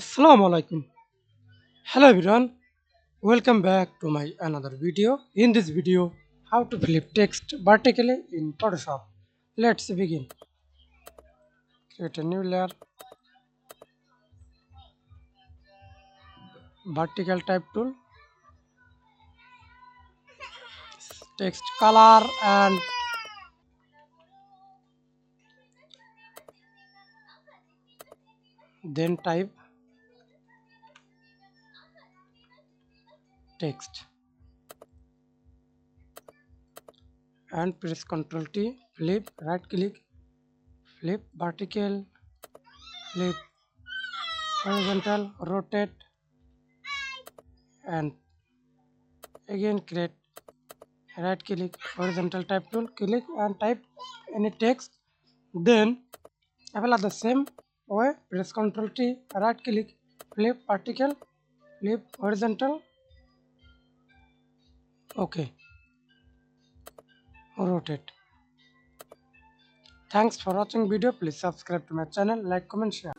Assalamu alaikum. Hello everyone. Welcome back to my another video. In this video, how to flip text vertically in Photoshop. Let's begin. Create a new layer, vertical type tool, text color and then type text and press Ctrl T, flip, right click, flip vertical, flip horizontal, rotate and again create right click horizontal type tool, click and type any text. Then apply the same way, press Ctrl T, right click, flip vertical, flip horizontal, okay, rotate. Thanks for watching video. Please subscribe to my channel, like, comment, share.